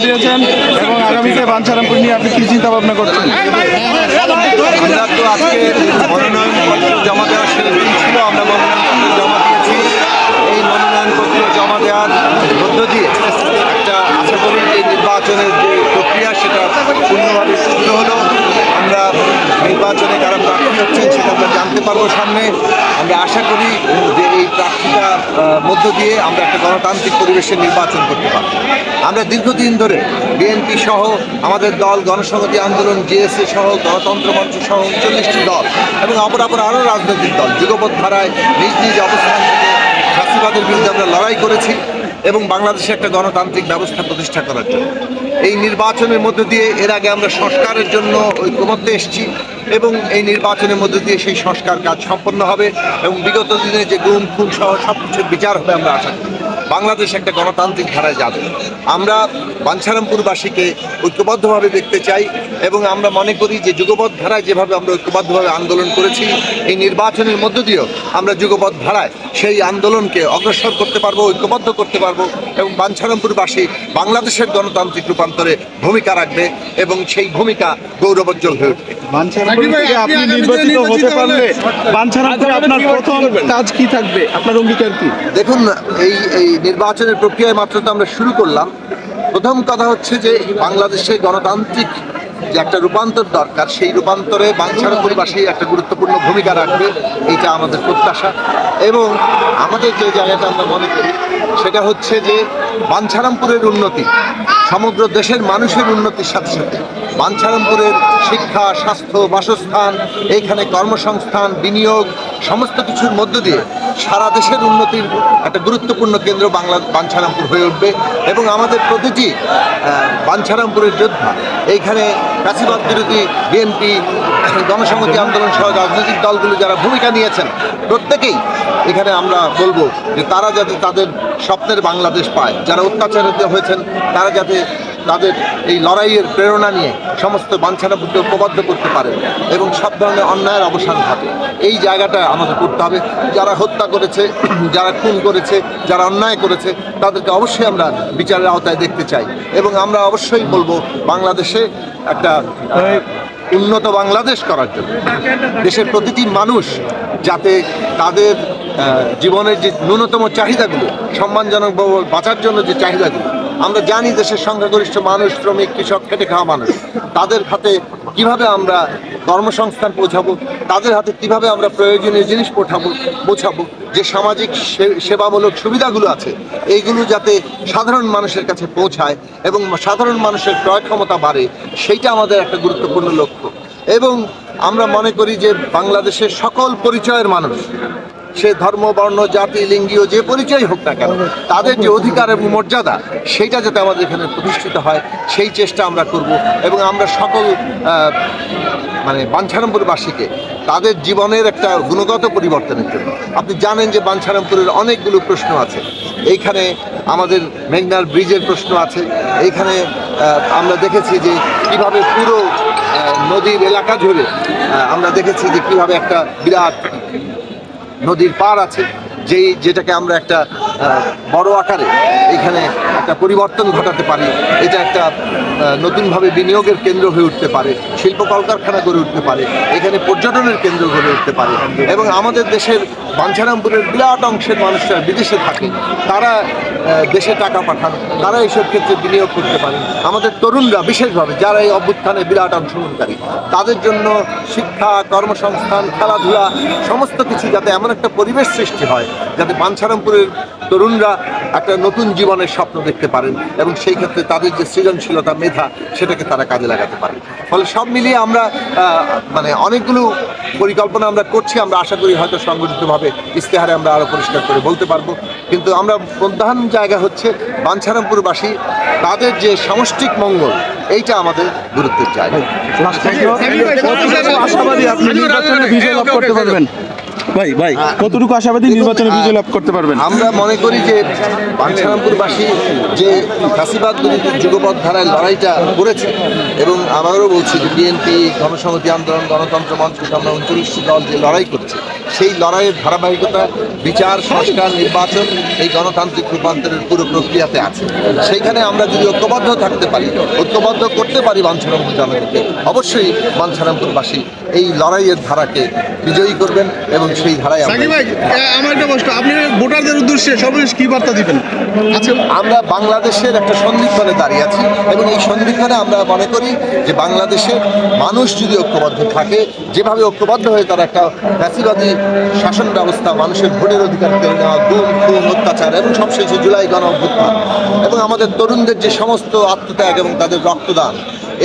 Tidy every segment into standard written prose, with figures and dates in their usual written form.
দিয়েছেন এবং আগামীতে বাঞ্ছারামপুর নিয়ে আপনি কি চিন্তা ভাবনা করছেন? আমরা তো আজকে মনোনয়নপত্র জমা দেওয়ার শেষ দিন ছিল। আমরা মনোনয়নপত্র জমা দিয়েছি। এই মনোনয়নপত্র জমা দেওয়ার মধ্য দিয়ে একটা আশা করি এই নির্বাচনের যে প্রক্রিয়া সেটা পূর্ণভাবে শুরু হলো। আমরা নির্বাচনে কারা প্রার্থী হচ্ছেন সেটা আমরা জানতে পারবো সামনে। আমরা আশা করি যে এই প্রার্থীতার মধ্য দিয়ে আমরা একটা গণতান্ত্রিক পরিবেশে নির্বাচন করতে পারব। আমরা দীর্ঘদিন ধরে বিএনপি সহ আমাদের দল, গণসংহতি আন্দোলন, জেএসএ সহ, গণতন্ত্র মঞ্চ সহ 39টি দল এবং অপর আরও রাজনৈতিক দল যুগপৎ ধারায় নিজ নিজ অবস্থান থেকে ফ্যাসিবাদের বিরুদ্ধে আমরা লড়াই করেছি এবং বাংলাদেশে একটা গণতান্ত্রিক ব্যবস্থা প্রতিষ্ঠা করার জন্য। এই নির্বাচনের মধ্য দিয়ে এর আগে আমরা সংস্কারের জন্য ঐক্যমত্যে এসেছি এবং এই নির্বাচনের মধ্য দিয়ে সেই সংস্কার কাজ সম্পন্ন হবে এবং বিগত দিনে যে গুম খুন সহ সব কিছুর বিচার হবে আমরা আশা করি। বাংলাদেশ একটা গণতান্ত্রিক ধারায় যাবে। আমরা বাঞ্ছারামপুরবাসীকে ঐক্যবদ্ধভাবে দেখতে চাই এবং আমরা মনে করি যে যুগপৎ ধারায় যেভাবে আমরা ঐক্যবদ্ধভাবে আন্দোলন করেছি, এই নির্বাচনের মধ্য দিয়েও আমরা যুগপৎ ধারায় সেই আন্দোলনকে অগ্রসর করতে পারবো, ঐক্যবদ্ধ করতে পারবো এবং বাঞ্ছারামপুরবাসী বাংলাদেশের গণতান্ত্রিক রূপান্তরে ভূমিকা রাখবে এবং সেই ভূমিকা গৌরবোজ্জ্বল হয়ে উঠবে। বাঞ্ছারামপুর থেকে আপনি নির্বাচিত হতে পারলে বাঞ্ছারামপুরে আপনার প্রথম কাজ কি থাকবে? আপনার অঙ্গীকার কি? দেখুন, এই নির্বাচনের প্রক্রিয়ায় মাত্র তো আমরা শুরু করলাম। প্রথম কথা হচ্ছে যে বাংলাদেশে গণতান্ত্রিক যে একটা রূপান্তর দরকার, সেই রূপান্তরে বাঞ্ছারামপুরবাসী একটা গুরুত্বপূর্ণ ভূমিকা রাখবে, এইটা আমাদের প্রত্যাশা। এবং আমাদের যে জায়গাটা আমরা মনে করি সেটা হচ্ছে যে বাঞ্ছারামপুরের উন্নতি সমগ্র দেশের মানুষের উন্নতির সাথে সাথে বাঞ্ছারামপুরের শিক্ষা, স্বাস্থ্য, বাসস্থান, এইখানে কর্মসংস্থান, বিনিয়োগ সমস্ত কিছুর মধ্য দিয়ে সারা দেশের উন্নতির একটা গুরুত্বপূর্ণ কেন্দ্র বাঞ্ছারামপুর হয়ে উঠবে এবং আমাদের প্রতিটি বাঞ্ছারামপুরের যোদ্ধা এইখানে ফ্যাসিবাদ বিরোধী বিএনপি, গণসংহতি আন্দোলন সহ রাজনৈতিক দলগুলো যারা ভূমিকা নিয়েছেন প্রত্যেকেই এখানে আমরা বলবো যে তারা যাতে তাদের স্বপ্নের বাংলাদেশ পায়, যারা অত্যাচারিত হয়েছেন তারা যাতে তাদের এই লড়াইয়ের প্রেরণা নিয়ে সমস্ত বাঞ্ছারামপুরকে ঐক্যবদ্ধ করতে পারে এবং সব ধরনের অন্যায়ের অবসান ঘটে। এই জায়গাটা আমাদের করতে হবে। যারা হত্যা করেছে, যারা খুন করেছে, যারা অন্যায় করেছে তাদেরকে অবশ্যই আমরা বিচারের আওতায় দেখতে চাই এবং আমরা অবশ্যই বলবো বাংলাদেশে একটা উন্নত বাংলাদেশ করার জন্য দেশের প্রতিটি মানুষ যাতে তাদের জীবনের যে ন্যূনতম চাহিদাগুলো, সম্মানজনকভাবে বাঁচার জন্য যে চাহিদাগুলো, আমরা জানি দেশের সংখ্যাগরিষ্ঠ মানুষ শ্রমিক, কৃষক, খেটে খাওয়া মানুষ, তাদের হাতে কিভাবে আমরা কর্মসংস্থান পৌঁছাবো, তাদের হাতে কিভাবে আমরা প্রয়োজনীয় জিনিস পৌঁছাবো, যে সামাজিক সেবামূলক সুবিধাগুলো আছে এইগুলো যাতে সাধারণ মানুষের কাছে পৌঁছায় এবং সাধারণ মানুষের ক্রয় ক্ষমতা বাড়ে, সেইটা আমাদের একটা গুরুত্বপূর্ণ লক্ষ্য। এবং আমরা মনে করি যে বাংলাদেশের সকল পরিচয়ের মানুষ, সে ধর্ম, বর্ণ, জাতি, লিঙ্গীয় যে পরিচয় হোক না কেন, তাদের যে অধিকার এবং মর্যাদা সেইটা যাতে আমাদের এখানে প্রতিষ্ঠিত হয় সেই চেষ্টা আমরা করব এবং আমরা সকল বাঞ্ছারামপুরবাসীকে তাদের জীবনের একটা গুণগত পরিবর্তনের জন্য, আপনি জানেন যে বাঞ্ছারামপুরের অনেকগুলো প্রশ্ন আছে। এইখানে আমাদের মেঘনার ব্রিজের প্রশ্ন আছে। এইখানে আমরা দেখেছি যে কীভাবে পুরো নদীর এলাকা জুড়ে আমরা দেখেছি যে কীভাবে একটা বিরাট নদীর পাড় আছে যেটাকে আমরা একটা বড় আকারে এখানে একটা পরিবর্তন ঘটাতে পারি। এটা একটা নতুনভাবে বিনিয়োগের কেন্দ্র হয়ে উঠতে পারে, শিল্প কলকারখানা গড়ে উঠতে পারে, এখানে পর্যটনের কেন্দ্র গড়ে উঠতে পারে এবং আমাদের দেশের বাঞ্ছারামপুরের বিরাট অংশের মানুষরা বিদেশে থাকে, তারা দেশে টাকা পাঠান, তারা এইসব ক্ষেত্রে বিনিয়োগ করতে পারেন। আমাদের তরুণরা বিশেষভাবে যারা এই অভ্যুত্থানে বিরাট অংশগ্রহণকারী, তাদের জন্য শিক্ষা, কর্মসংস্থান, খেলাধুলা সমস্ত কিছু যাতে এমন একটা পরিবেশ সৃষ্টি হয় যাতে বাঞ্ছারামপুরের তরুণরা একটা নতুন জীবনের স্বপ্ন দেখতে পারেন এবং সেই ক্ষেত্রে তাদের যে সৃজনশীলতা, মেধা, সেটাকে তারা কাজে লাগাতে পারে। ফলে সব মিলিয়ে আমরা অনেকগুলো পরিকল্পনা আমরা করছি। আমরা আশা করি হয়তো সংগঠিতভাবে ইশতেহারে আমরা আরও পরিষ্কার করে বলতে পারবো, কিন্তু আমরা প্রধান জায়গা হচ্ছে বাঞ্ছারামপুরবাসী তাদের যে সামষ্টিক মঙ্গল, এইটা আমাদের গুরুত্বের জায়গা। আশাবাদী আপনি নির্বাচনে বিজয় লাভ করতে পারবেন? ভাই কতটুকু আশাবাদী নির্বাচনে বিজয় লাভ করতে পারবেন? আমরা মনে করি যে বাঞ্ছারামপুরবাসী যে ফ্যাসিবাদ বিরোধী যুগপৎ ধারায় লড়াইটা করেছে এবং আবারও বলছি যে বিএনপি, গণসংহতি আন্দোলন, গণতন্ত্র মঞ্চ, আমরা 39টি দল যে লড়াই করেছে সেই লড়াইয়ের ধারাবাহিকতা বিচার, সংস্কার, নির্বাচন, এই গণতান্ত্রিক রূপান্তরের পুরো প্রক্রিয়াতে আছে। সেইখানে আমরা যদি ঐক্যবদ্ধ থাকতে পারি, ঐক্যবদ্ধ করতে পারি বাঞ্ছারামপুর জনগণকে, অবশ্যই বাঞ্ছারামপুরবাসী এই লড়াইয়ের ধারাকে বিজয়ী করবেন এবং সেই ধারায় সাকিব ভাই, আমার একটা প্রশ্ন, আপনি ভোটারদের উদ্দেশ্যে সর্বশেষ কি বার্তা দিবেন? আচ্ছা, আমরা বাংলাদেশের একটা সন্ধিক্ষণে দাঁড়িয়ে আছি এবং এই সন্ধিক্ষণে আমরা মনে করি যে বাংলাদেশে মানুষ যদি ঐক্যবদ্ধ থাকে, যেভাবে ঐক্যবদ্ধ হয়ে তারা একটা ফ্যাসিবাদী শাসন ব্যবস্থা, মানুষের ভোটের অধিকার কেড়ে নেওয়া, গুম খুন অত্যাচার এবং সবশেষে জুলাই গণ অভ্যুত্থান এবং আমাদের তরুণদের যে সমস্ত আত্মত্যাগ এবং তাদের রক্তদান,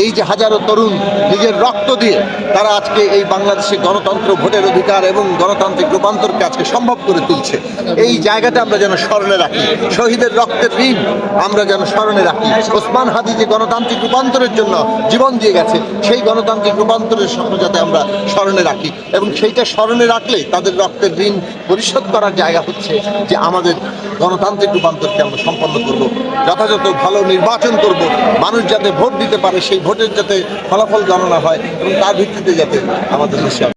এই যে হাজারো তরুণ নিজের রক্ত দিয়ে তারা আজকে এই বাংলাদেশে গণতন্ত্র, ভোটের অধিকার এবং গণতান্ত্রিক রূপান্তরকে আজকে সম্ভব করে তুলছে, এই জায়গাটা আমরা যেন স্মরণে রাখি। শহীদের রক্তের ঋণ আমরা যেন স্মরণে রাখি। ওসমান হাদি যে গণতান্ত্রিক রূপান্তরের জন্য জীবন দিয়ে গেছে, সেই গণতান্ত্রিক রূপান্তরের স্বপ্ন যাতে আমরা স্মরণে রাখি এবং সেইটা স্মরণে রাখলে তাদের রক্তের ঋণ পরিশোধ করার জায়গা হচ্ছে যে আমাদের গণতান্ত্রিক রূপান্তরকে আমরা সম্পন্ন করব, যথাযথ ভালো নির্বাচন করব, মানুষ যাতে ভোট দিতে পারে, সেই ভোটের যাতে ফলাফল গণনা হয় এবং তার ভিত্তিতে যাতে আমাদের দেশে